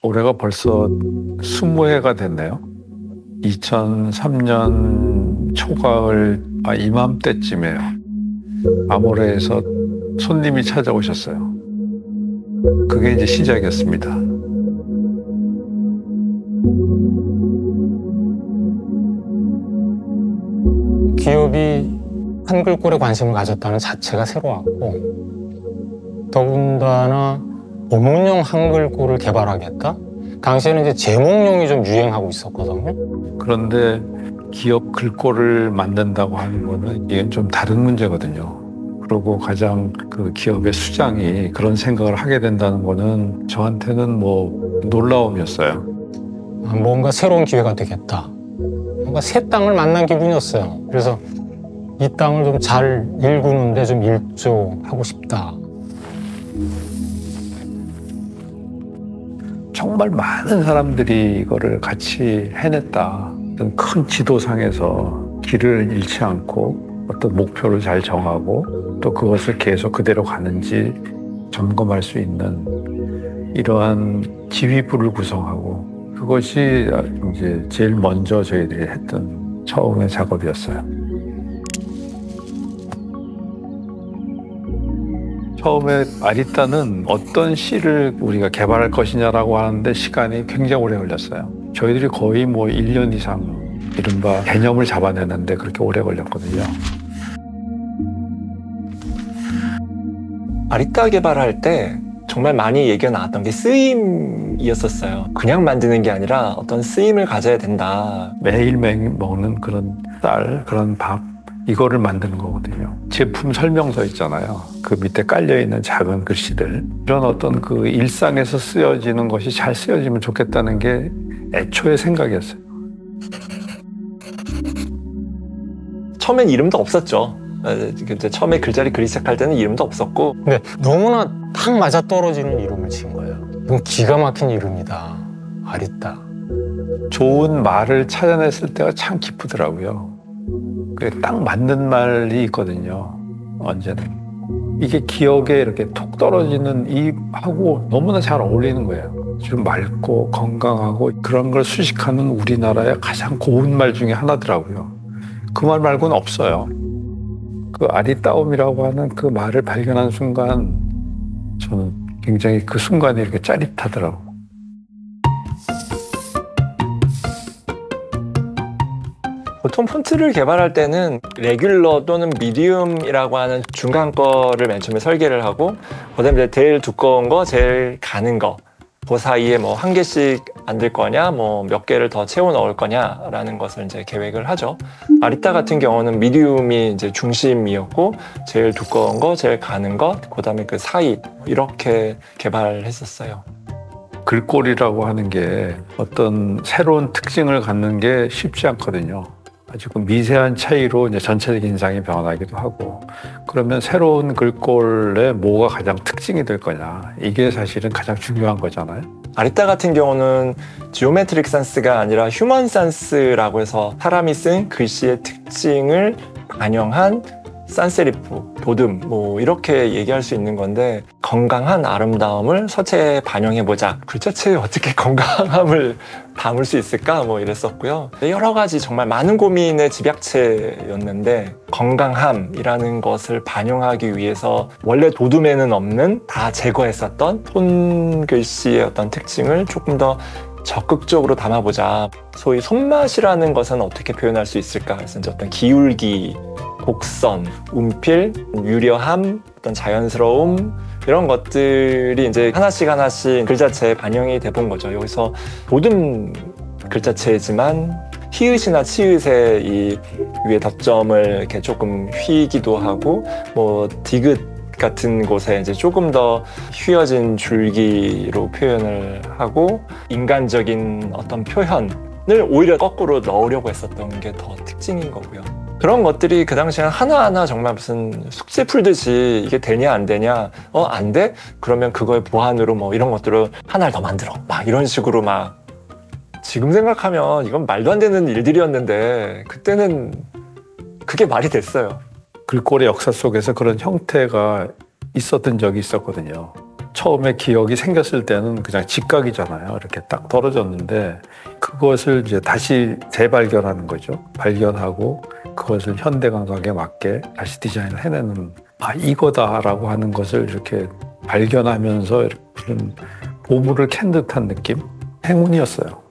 올해가 벌써 20해가 됐네요. 2003년 초가을 이맘때쯤에요. 아모레에서 손님이 찾아오셨어요. 그게 이제 시작이었습니다. 기업이 한글꼴에 관심을 가졌다는 자체가 새로웠고, 더군다나 본문용 한글꼴을 개발하겠다? 당시에는 이제 제목용이 좀 유행하고 있었거든요. 그런데 기업 글꼴을 만든다고 하는 거는 이건 좀 다른 문제거든요. 그리고 가장 그 기업의 수장이 그런 생각을 하게 된다는 거는 저한테는 뭐 놀라움이었어요. 뭔가 새로운 기회가 되겠다. 뭔가 새 땅을 만난 기분이었어요. 그래서 이 땅을 좀 잘 일구는데 좀 일조하고 싶다. 정말 많은 사람들이 이거를 같이 해냈다. 어떤 큰 지도상에서 길을 잃지 않고 어떤 목표를 잘 정하고 또 그것을 계속 그대로 가는지 점검할 수 있는 이러한 지휘부를 구성하고, 그것이 이제 제일 먼저 저희들이 했던 처음의 작업이었어요. 처음에 아리따는 어떤 시를 우리가 개발할 것이냐라고 하는데 시간이 굉장히 오래 걸렸어요. 저희들이 거의 뭐 1년 이상 이른바 개념을 잡아내는데 그렇게 오래 걸렸거든요. 아리따 개발할 때 정말 많이 얘기가 나왔던 게 쓰임이었었어요. 그냥 만드는 게 아니라 어떤 쓰임을 가져야 된다. 매일매일 먹는 그런 쌀, 그런 밥, 이거를 만드는 거거든요. 제품 설명서 있잖아요. 그 밑에 깔려있는 작은 글씨들. 이런 어떤 그 일상에서 쓰여지는 것이 잘 쓰여지면 좋겠다는 게 애초의 생각이었어요. 처음엔 이름도 없었죠. 처음에 글자리 그리기 시작할 때는 이름도 없었고. 근데 너무나 딱 맞아떨어지는 이름을 지은 거예요. 이건 기가 막힌 이름이다. 아리따. 좋은 말을 찾아냈을 때가 참 기쁘더라고요. 그게 딱 맞는 말이 있거든요. 언제나. 이게 기억에 이렇게 톡 떨어지는 입하고 너무나 잘 어울리는 거예요. 좀 맑고 건강하고 그런 걸 수식하는 우리나라의 가장 고운 말 중에 하나더라고요. 그 말 말고는 없어요. 그 아리따움이라고 하는 그 말을 발견한 순간 저는 굉장히 그 순간이 이렇게 짜릿하더라고요. 보통 폰트를 개발할 때는 레귤러 또는 미디움이라고 하는 중간 거를 맨 처음에 설계를 하고, 그다음에 제일 두꺼운 거, 제일 가는 거, 그 사이에 뭐 한 개씩 만들 거냐, 뭐 몇 개를 더 채워 넣을 거냐라는 것을 이제 계획을 하죠. 아리따 같은 경우는 미디움이 이제 중심이었고, 제일 두꺼운 거, 제일 가는 것, 그다음에 그 사이, 이렇게 개발을 했었어요. 글꼴이라고 하는 게 어떤 새로운 특징을 갖는 게 쉽지 않거든요. 아주 그 미세한 차이로 이제 전체적인 인상이 변하기도 하고, 그러면 새로운 글꼴에 뭐가 가장 특징이 될 거냐, 이게 사실은 가장 중요한 거잖아요. 아리따 같은 경우는 지오메트릭 산스가 아니라 휴먼 산스라고 해서 사람이 쓴 글씨의 특징을 반영한 산세리프, 보듬, 뭐 이렇게 얘기할 수 있는 건데, 건강한 아름다움을 서체에 반영해보자. 글자체에 어떻게 건강함을 담을 수 있을까? 뭐 이랬었고요. 여러 가지 정말 많은 고민의 집약체였는데, 건강함이라는 것을 반영하기 위해서 원래 도둠에는 없는 다 제거했었던 손글씨의 어떤 특징을 조금 더 적극적으로 담아보자. 소위 손맛이라는 것은 어떻게 표현할 수 있을까? 그래서 이제 어떤 기울기, 곡선, 움필, 유려함, 어떤 자연스러움, 이런 것들이 이제 하나씩 하나씩 글자체에 반영이 돼 본 거죠. 여기서 보듬 글자체지만 히읗이나 치읓의 이 위에 덧점을 이렇게 조금 휘기도 하고, 뭐 디귿 같은 곳에 이제 조금 더 휘어진 줄기로 표현을 하고, 인간적인 어떤 표현을 오히려 거꾸로 넣으려고 했었던 게 더 특징인 거고요. 그런 것들이 그 당시에는 하나하나 정말 무슨 숙제 풀듯이 이게 되냐 안 되냐, 안 돼? 그러면 그거의 보완으로 뭐 이런 것들을 하나를 더 만들어, 막 이런 식으로 막, 지금 생각하면 이건 말도 안 되는 일들이었는데 그때는 그게 말이 됐어요. 글꼴의 역사 속에서 그런 형태가 있었던 적이 있었거든요. 처음에 기억이 생겼을 때는 그냥 직각이잖아요. 이렇게 딱 떨어졌는데 그것을 이제 다시 재발견하는 거죠. 발견하고 그것을 현대 감각에 맞게 다시 디자인을 해내는 이거다라고 하는 것을 이렇게 발견하면서 무슨 보물을 캔 듯한 느낌? 행운이었어요.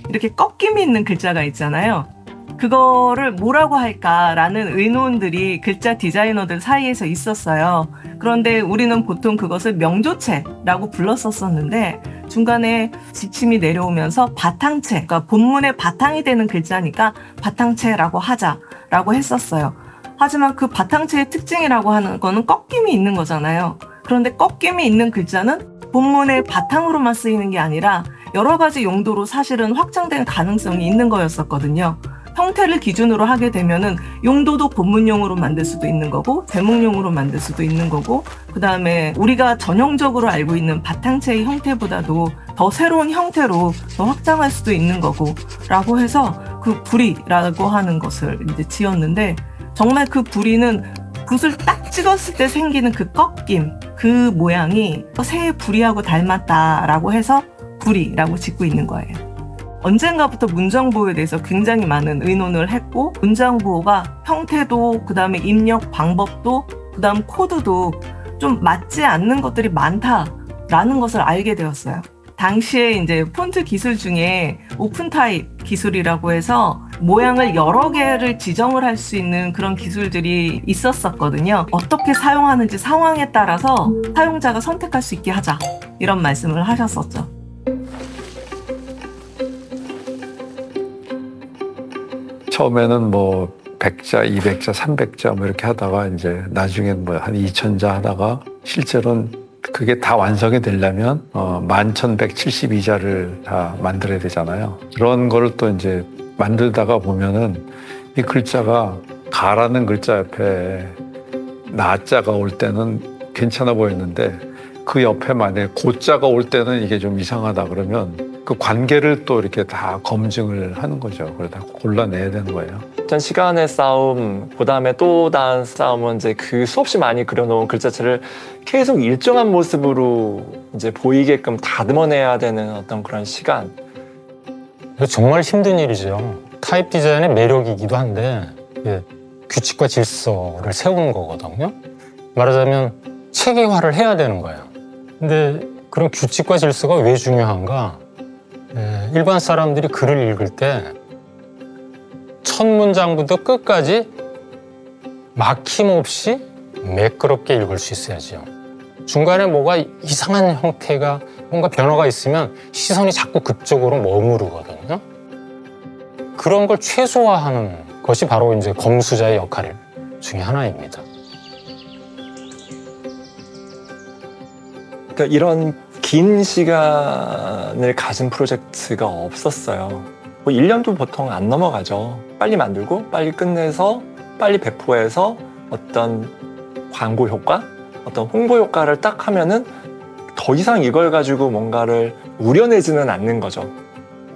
이렇게 꺾임이 있는 글자가 있잖아요. 그거를 뭐라고 할까라는 의논들이 글자 디자이너들 사이에서 있었어요. 그런데 우리는 보통 그것을 명조체라고 불렀었었는데 중간에 지침이 내려오면서 바탕체, 그러니까 본문의 바탕이 되는 글자니까 바탕체라고 하자라고 했었어요. 하지만 그 바탕체의 특징이라고 하는 거는 꺾임이 있는 거잖아요. 그런데 꺾임이 있는 글자는 본문의 바탕으로만 쓰이는 게 아니라 여러 가지 용도로 사실은 확장될 가능성이 있는 거였었거든요. 형태를 기준으로 하게 되면은 용도도 본문용으로 만들 수도 있는 거고 대목용으로 만들 수도 있는 거고 그 다음에 우리가 전형적으로 알고 있는 바탕체의 형태보다도 더 새로운 형태로 더 확장할 수도 있는 거고 라고 해서 그 부리라고 하는 것을 이제 지었는데 정말 그 부리는 붓을 딱 찍었을 때 생기는 그 꺾임 그 모양이 새의 부리하고 닮았다라고 해서 부리라고 짓고 있는 거예요. 언젠가부터 문장보호에 대해서 굉장히 많은 의논을 했고 문장보호가 형태도 그다음에 입력 방법도 그다음 코드도 좀 맞지 않는 것들이 많다라는 것을 알게 되었어요. 당시에 이제 폰트 기술 중에 오픈 타입 기술이라고 해서 모양을 여러 개를 지정을 할 수 있는 그런 기술들이 있었었거든요. 어떻게 사용하는지 상황에 따라서 사용자가 선택할 수 있게 하자 이런 말씀을 하셨었죠. 처음에는 뭐 100자, 200자, 300자 뭐 이렇게 하다가 이제 나중엔 뭐 한 2000자 하다가 실제로는 그게 다 완성이 되려면 11,172자를 다 만들어야 되잖아요. 그런 거를 또 이제 만들다가 보면은 이 글자가 가라는 글자 옆에 나자가 올 때는 괜찮아 보였는데 그 옆에 만약에 고자가 올 때는 이게 좀 이상하다 그러면 그 관계를 또 이렇게 다 검증을 하는 거죠. 그러다 골라내야 되는 거예요. 일단 시간의 싸움, 그 다음에 또 다른 싸움은 이제 그 수없이 많이 그려놓은 글자체를 계속 일정한 모습으로 이제 보이게끔 다듬어내야 되는 어떤 그런 시간. 정말 힘든 일이죠. 타입 디자인의 매력이기도 한데 규칙과 질서를 세우는 거거든요. 말하자면 체계화를 해야 되는 거예요. 근데 그런 규칙과 질서가 왜 중요한가? 일반 사람들이 글을 읽을 때 첫 문장부터 끝까지 막힘없이 매끄럽게 읽을 수 있어야죠. 중간에 뭐가 이상한 형태가 뭔가 변화가 있으면 시선이 자꾸 그쪽으로 머무르거든요. 그런 걸 최소화하는 것이 바로 이제 검수자의 역할 중에 하나입니다. 그러니까 이런 긴 시간을 가진 프로젝트가 없었어요. 뭐 1년도 보통 안 넘어가죠. 빨리 만들고 빨리 끝내서 빨리 배포해서 어떤 광고 효과, 어떤 홍보 효과를 딱 하면은 더 이상 이걸 가지고 뭔가를 우려내지는 않는 거죠.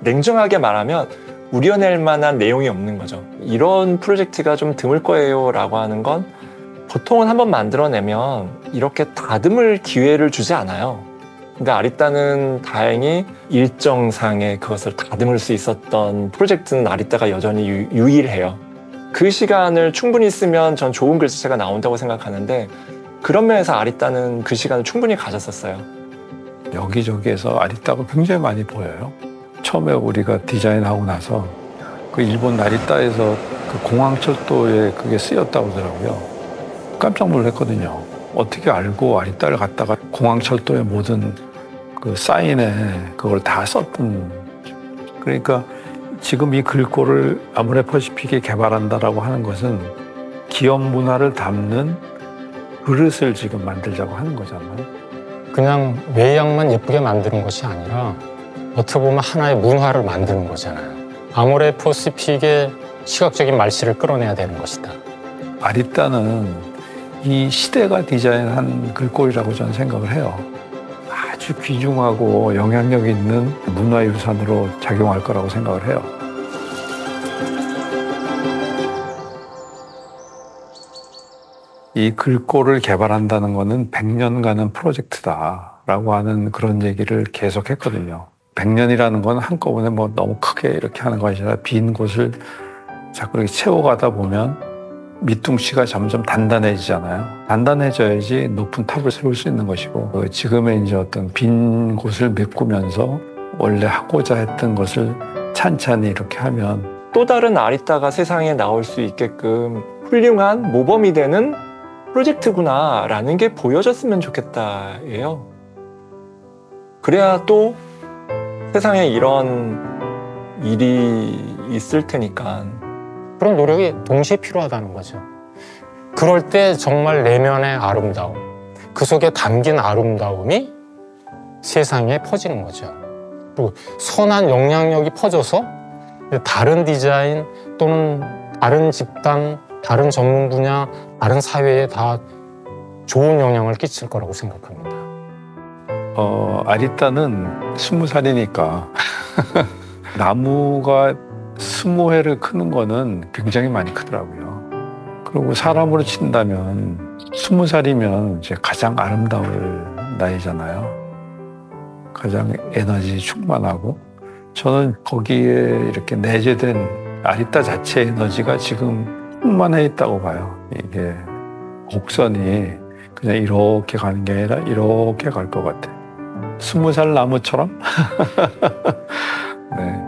냉정하게 말하면 우려낼 만한 내용이 없는 거죠. 이런 프로젝트가 좀 드물 거예요 라고 하는 건 보통은 한번 만들어내면 이렇게 다듬을 기회를 주지 않아요. 근데 아리따는 다행히 일정상의 그것을 다듬을 수 있었던 프로젝트는 아리따가 여전히 유일해요. 그 시간을 충분히 쓰면 전 좋은 글자체가 나온다고 생각하는데 그런 면에서 아리따는 그 시간을 충분히 가졌었어요. 여기저기에서 아리따가 굉장히 많이 보여요. 처음에 우리가 디자인하고 나서 그 일본 아리따에서 그 공항철도에 그게 쓰였다고 하더라고요. 깜짝 놀랐거든요. 어떻게 알고 아리따를 갖다가 공항철도의 모든 그 사인에 그걸 다 썼던. 그러니까 지금 이 글꼴을 아모레퍼시픽이 개발한다라고 하는 것은 기업 문화를 담는 그릇을 지금 만들자고 하는 거잖아요. 그냥 외양만 예쁘게 만드는 것이 아니라 어떻게 보면 하나의 문화를 만드는 거잖아요. 아모레퍼시픽의 시각적인 말씨를 끌어내야 되는 것이다. 아리따는 이 시대가 디자인한 글꼴이라고 저는 생각을 해요. 아주 귀중하고 영향력 있는 문화유산으로 작용할 거라고 생각을 해요. 이 글꼴을 개발한다는 거는 100년간의 프로젝트다라고 하는 그런 얘기를 계속 했거든요. 100년이라는 건 한꺼번에 뭐 너무 크게 이렇게 하는 것이 아니라 빈 곳을 자꾸 이렇게 채워가다 보면 밑둥치가 점점 단단해지잖아요. 단단해져야지 높은 탑을 세울 수 있는 것이고, 지금의 이제 어떤 빈 곳을 메꾸면서 원래 하고자 했던 것을 찬찬히 이렇게 하면 또 다른 아리따가 세상에 나올 수 있게끔 훌륭한 모범이 되는 프로젝트구나라는 게 보여졌으면 좋겠다예요. 그래야 또 세상에 이런 일이 있을 테니까. 그런 노력이 동시에 필요하다는 거죠. 그럴 때 정말 내면의 아름다움, 그 속에 담긴 아름다움이 세상에 퍼지는 거죠. 그리고 선한 영향력이 퍼져서 다른 디자인 또는 다른 집단, 다른 전문 분야, 다른 사회에 다 좋은 영향을 끼칠 거라고 생각합니다. 아리따는 20살이니까 나무가 20회를 크는 거는 굉장히 많이 크더라고요. 그리고 사람으로 친다면 20살이면 이제 가장 아름다울 나이잖아요. 가장 에너지 충만하고, 저는 거기에 이렇게 내재된 아리따 자체의 에너지가 지금 충만해 있다고 봐요. 이게 곡선이 그냥 이렇게 가는 게 아니라 이렇게 갈 것 같아. 20살 나무처럼. 네.